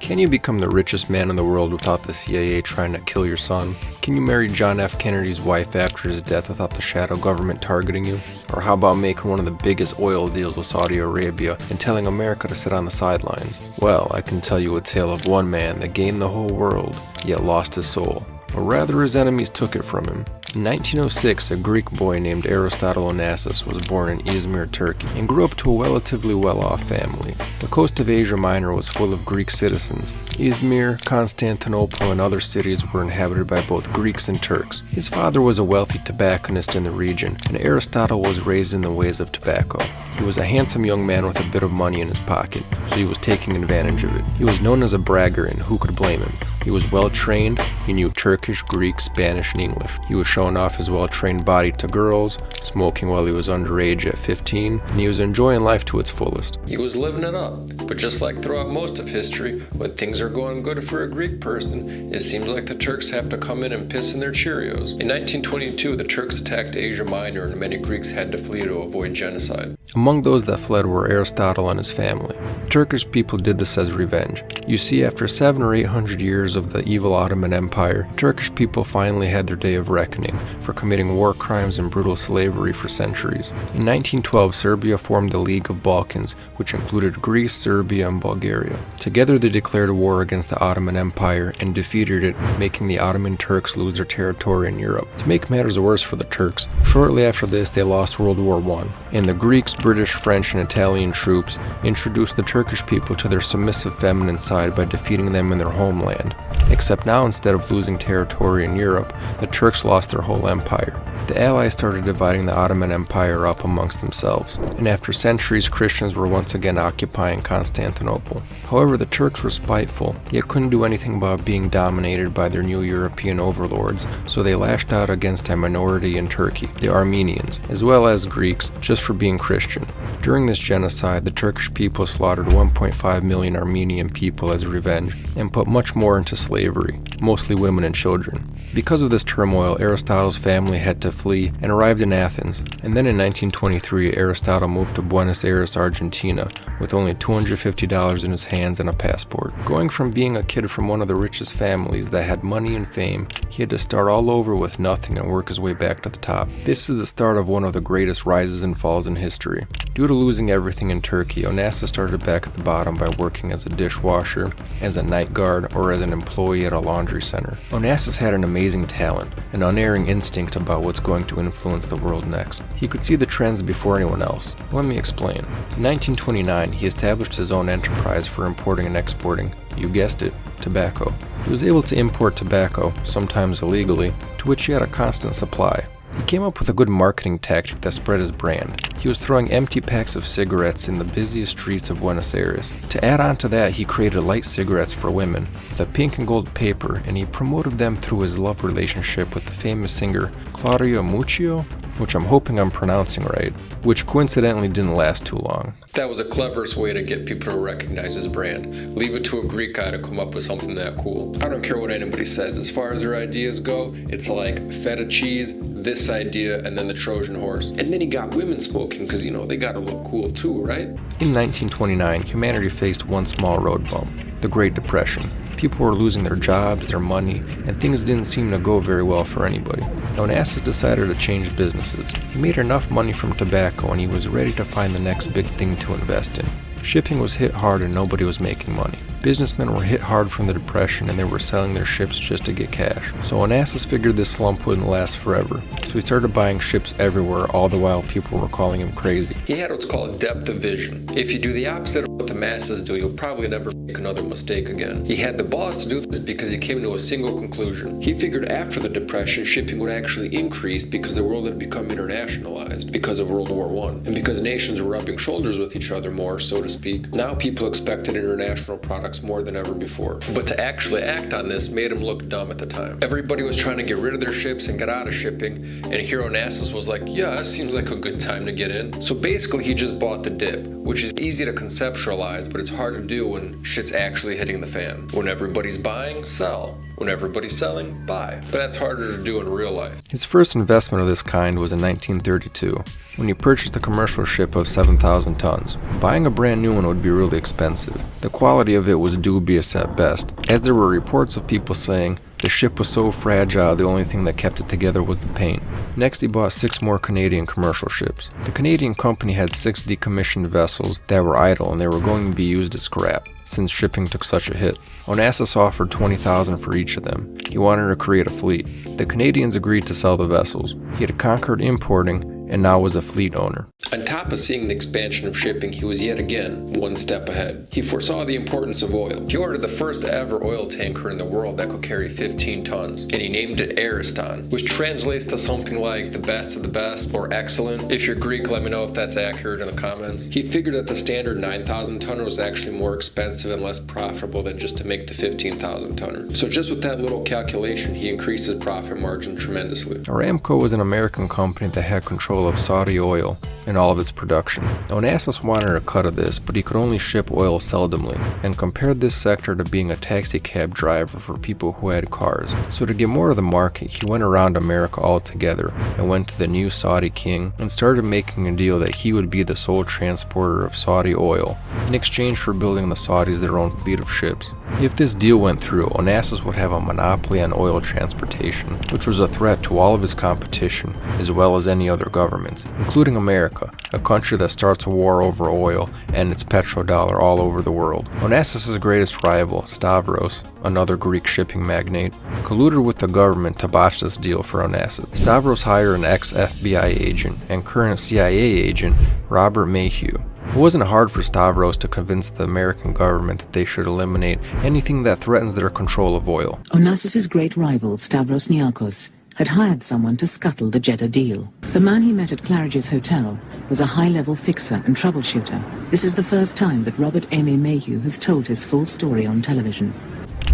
Can you become the richest man in the world without the CIA trying to kill your son? Can you marry John F. Kennedy's wife after his death without the shadow government targeting you? Or how about making one of the biggest oil deals with Saudi Arabia and telling America to sit on the sidelines? Well, I can tell you a tale of one man that gained the whole world, yet lost his soul. Or rather, his enemies took it from him. In 1906, a Greek boy named Aristotle Onassis was born in Izmir, Turkey, and grew up to a relatively well-off family. The coast of Asia Minor was full of Greek citizens. Izmir, Constantinople, and other cities were inhabited by both Greeks and Turks. His father was a wealthy tobacconist in the region, and Aristotle was raised in the ways of tobacco. He was a handsome young man with a bit of money in his pocket, so he was taking advantage of it. He was known as a braggart, and who could blame him? He was well-trained, he knew Turkish, Greek, Spanish, and English. He was showing off his well-trained body to girls, smoking while he was underage at 15, and he was enjoying life to its fullest. He was living it up, but just like throughout most of history, when things are going good for a Greek person, it seems like the Turks have to come in and piss in their Cheerios. In 1922, the Turks attacked Asia Minor and many Greeks had to flee to avoid genocide. Among those that fled were Aristotle and his family. The Turkish people did this as revenge. You see, after 700 or 800 years of the evil Ottoman Empire, Turkish people finally had their day of reckoning for committing war crimes and brutal slavery for centuries. In 1912, Serbia formed the League of Balkans, which included Greece, Serbia, and Bulgaria. Together they declared war against the Ottoman Empire and defeated it, making the Ottoman Turks lose their territory in Europe. To make matters worse for the Turks, shortly after this they lost World War I, and the Greeks, British, French, and Italian troops introduced the Turkish people to their submissive feminine side by defeating them in their homeland. Except now, instead of losing territory in Europe, the Turks lost their whole empire. The Allies started dividing the Ottoman Empire up amongst themselves, and after centuries Christians were once again occupying Constantinople. However, the Turks were spiteful, yet couldn't do anything about being dominated by their new European overlords, so they lashed out against a minority in Turkey, the Armenians, as well as Greeks, just for being Christian. During this genocide, the Turkish people slaughtered 1.5 million Armenian people as revenge, and put much more into slavery, mostly women and children. Because of this turmoil, Aristotle's family had to flee and arrived in Athens, and then in 1923 Aristotle moved to Buenos Aires, Argentina, with only $250 in his hands and a passport. Going from being a kid from one of the richest families that had money and fame, he had to start all over with nothing and work his way back to the top. This is the start of one of the greatest rises and falls in history. Due to losing everything in Turkey, Onassis started back at the bottom by working as a dishwasher, as a night guard, or as an employee at a laundry center. Onassis had an amazing talent, an unerring instinct about what's going to influence the world next. He could see the trends before anyone else. Let me explain. In 1929, he established his own enterprise for importing and exporting, you guessed it, tobacco. He was able to import tobacco, sometimes illegally, to which he had a constant supply. He came up with a good marketing tactic that spread his brand. He was throwing empty packs of cigarettes in the busiest streets of Buenos Aires. To add on to that, he created light cigarettes for women with a pink and gold paper, and he promoted them through his love relationship with the famous singer Claudia Muccio, which I'm hoping I'm pronouncing right, which coincidentally didn't last too long. That was the cleverest way to get people to recognize his brand. Leave it to a Greek guy to come up with something that cool. I don't care what anybody says. As far as their ideas go, it's like feta cheese, this idea, and then the Trojan horse. And then he got women smoking because, they gotta look cool too, right? In 1929, humanity faced one small road bump, the Great Depression. People were losing their jobs, their money, and things didn't seem to go very well for anybody. Onassis decided to change businesses. He made enough money from tobacco and he was ready to find the next big thing to invest in. Shipping was hit hard and nobody was making money. Businessmen were hit hard from the Depression and they were selling their ships just to get cash. So Onassis figured this slump wouldn't last forever. So he started buying ships everywhere, all the while people were calling him crazy. He had what's called depth of vision. If you do the opposite of what the masses do, you'll probably never make another mistake again. He had the balls to do this because he came to a single conclusion. He figured after the Depression, shipping would actually increase because the world had become internationalized because of World War I. And because nations were rubbing shoulders with each other more, so to speak, now people expected international products more than ever before. But to actually act on this made him look dumb at the time. Everybody was trying to get rid of their ships and get out of shipping, and here Onassis was like, yeah, it seems like a good time to get in. So basically he just bought the dip, which is easy to conceptualize, but it's hard to do when shit's actually hitting the fan. When everybody's buying, sell. When everybody's selling, buy. But that's harder to do in real life. His first investment of this kind was in 1932, when he purchased a commercial ship of 7,000 tons. Buying a brand new one would be really expensive. The quality of it was dubious at best, as there were reports of people saying the ship was so fragile the only thing that kept it together was the paint. Next, he bought 6 more Canadian commercial ships. The Canadian company had 6 decommissioned vessels that were idle and they were going to be used as scrap, since shipping took such a hit. Onassis offered $20,000 for each of them. He wanted to create a fleet. The Canadians agreed to sell the vessels. He had conquered importing and now was a fleet owner. On top of seeing the expansion of shipping, he was yet again one step ahead. He foresaw the importance of oil. He ordered the first ever oil tanker in the world that could carry 15 tons, and he named it Aristotle, which translates to something like the best of the best or excellent. If you're Greek, let me know if that's accurate in the comments. He figured that the standard 9,000 tonner was actually more expensive and less profitable than just to make the 15,000 tonner. So just with that little calculation, he increased his profit margin tremendously. Aramco was an American company that had control of Saudi oil and all of its production. Onassis wanted a cut of this, but he could only ship oil seldomly, and compared this sector to being a taxi cab driver for people who had cars. So to get more of the market, he went around America altogether and went to the new Saudi king and started making a deal that he would be the sole transporter of Saudi oil in exchange for building the Saudis their own fleet of ships. If this deal went through, Onassis would have a monopoly on oil transportation, which was a threat to all of his competition as well as any other governments, including America, a country that starts a war over oil and its petrodollar all over the world. Onassis' greatest rival, Stavros, another Greek shipping magnate, colluded with the government to botch this deal for Onassis. Stavros hired an ex-FBI agent and current CIA agent, Robert Mayhew. It wasn't hard for Stavros to convince the American government that they should eliminate anything that threatens their control of oil. Onassis' great rival, Stavros Niarchos, had hired someone to scuttle the Jeddah deal. The man he met at Claridge's hotel was a high-level fixer and troubleshooter. This is the first time that Robert Amy Mayhew has told his full story on television.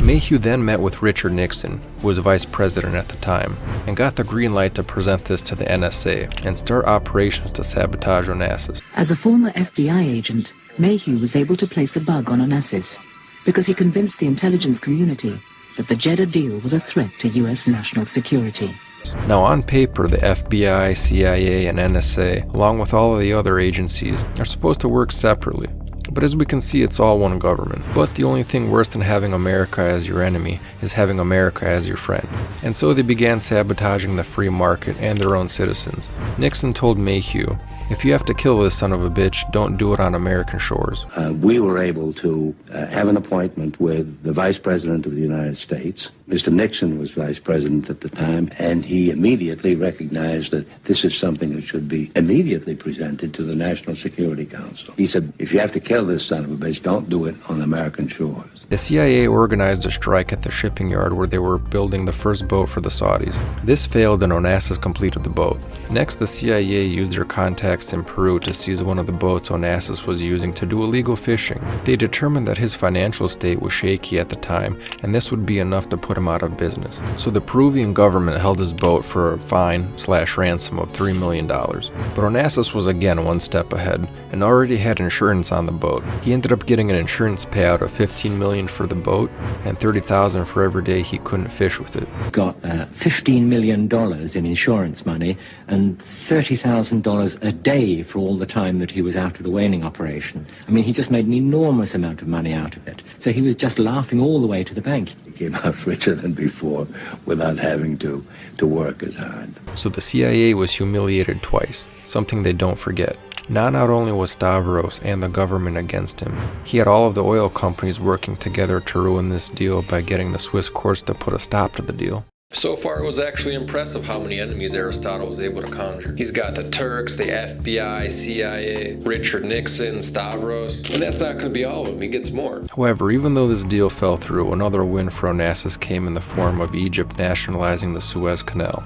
Mayhew then met with Richard Nixon, who was vice president at the time, and got the green light to present this to the NSA and start operations to sabotage Onassis. As a former FBI agent, Mayhew was able to place a bug on Onassis because he convinced the intelligence community that the Jeddah deal was a threat to U.S. national security. Now on paper, the FBI, CIA, and NSA, along with all of the other agencies, are supposed to work separately. But as we can see, it's all one government. But the only thing worse than having America as your enemy is having America as your friend. And so they began sabotaging the free market and their own citizens. Nixon told Mayhew, "If you have to kill this son of a bitch, don't do it on American shores." We were able to have an appointment with the Vice President of the United States. Mr. Nixon was Vice President at the time, and he immediately recognized that this is something that should be immediately presented to the National Security Council. He said, if you have to kill this son of a bitch, don't do it on American shores. The CIA organized a strike at the shipping yard where they were building the first boat for the Saudis. This failed and Onassis completed the boat. Next, the CIA used their contacts in Peru to seize one of the boats Onassis was using to do illegal fishing. They determined that his financial state was shaky at the time, and this would be enough to put him out of business. So the Peruvian government held his boat for a fine/ransom of $3 million. But Onassis was again one step ahead and already had insurance on the boat. He ended up getting an insurance payout of $15 million for the boat and $30,000 for every day he couldn't fish with it. Got $15 million in insurance money and $30,000 a day for all the time that he was out of the whaling operation. I mean, he just made an enormous amount of money out of it. So he was just laughing all the way to the bank. He came out richer than before without having to work as hard. So the CIA was humiliated twice, something they don't forget. Not only was Stavros and the government against him, he had all of the oil companies working together to ruin this deal by getting the Swiss courts to put a stop to the deal. So far, it was actually impressive how many enemies Aristotle was able to conjure. He's got the Turks, the FBI, CIA, Richard Nixon, Stavros, and that's not going to be all of them. He gets more. However, even though this deal fell through, another win for Onassis came in the form of Egypt nationalizing the Suez Canal.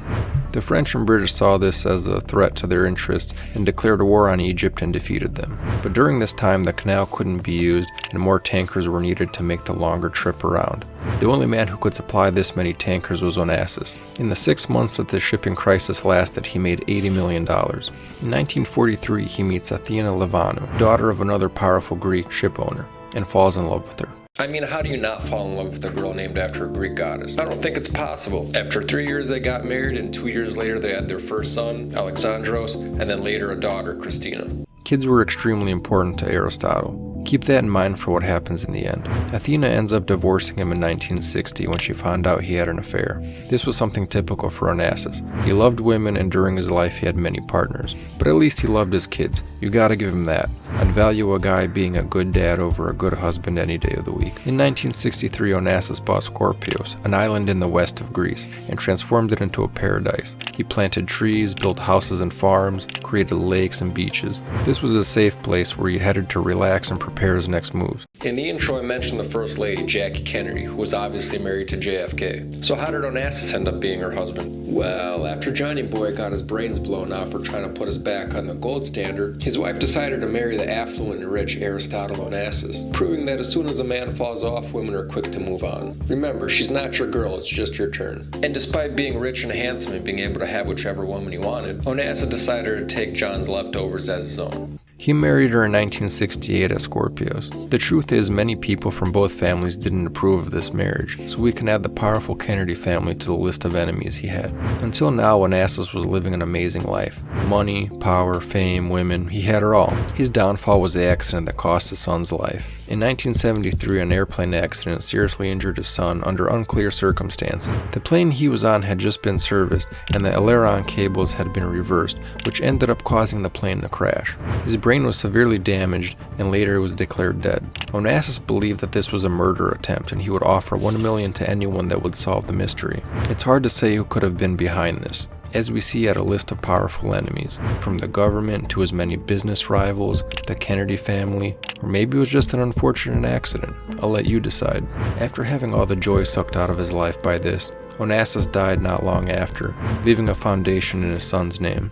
The French and British saw this as a threat to their interests and declared a war on Egypt and defeated them. But during this time, the canal couldn't be used and more tankers were needed to make the longer trip around. The only man who could supply this many tankers was Onassis. In the 6 months that the shipping crisis lasted, he made $80 million. In 1943, he meets Athena Lavanu, daughter of another powerful Greek ship owner, and falls in love with her. I mean, how do you not fall in love with a girl named after a Greek goddess? I don't think it's possible. After 3 years they got married, and 2 years later they had their first son, Alexandros, and then later a daughter, Christina. Kids were extremely important to Aristotle. Keep that in mind for what happens in the end. Athena ends up divorcing him in 1960 when she found out he had an affair. This was something typical for Onassis. He loved women, and during his life he had many partners. But at least he loved his kids. You gotta give him that. I'd value a guy being a good dad over a good husband any day of the week. In 1963, Onassis bought Skorpios, an island in the west of Greece, and transformed it into a paradise. He planted trees, built houses and farms, created lakes and beaches. This was a safe place where he headed to relax and prepare his next moves. In the intro I mentioned the First Lady, Jackie Kennedy, who was obviously married to JFK. So how did Onassis end up being her husband? Well, after Johnny Boy got his brains blown out for trying to put us back on the gold standard, his wife decided to marry the affluent and rich Aristotle Onassis, proving that as soon as a man falls off, women are quick to move on. Remember, she's not your girl, it's just your turn. And despite being rich and handsome and being able to have whichever woman he wanted, Onassis decided to take John's leftovers as his own. He married her in 1968 at Skorpios. The truth is, many people from both families didn't approve of this marriage, so we can add the powerful Kennedy family to the list of enemies he had. Until now, Onassis was living an amazing life. Money, power, fame, women, he had it all. His downfall was the accident that cost his son's life. In 1973, an airplane accident seriously injured his son under unclear circumstances. The plane he was on had just been serviced, and the aileron cables had been reversed, which ended up causing the plane to crash. His brain was severely damaged, and later was declared dead. Onassis believed that this was a murder attempt, and he would offer $1 million to anyone that would solve the mystery. It's hard to say who could have been behind this, as we see at a list of powerful enemies, from the government to his many business rivals, the Kennedy family, or maybe it was just an unfortunate accident. I'll let you decide. After having all the joy sucked out of his life by this, Onassis died not long after, leaving a foundation in his son's name.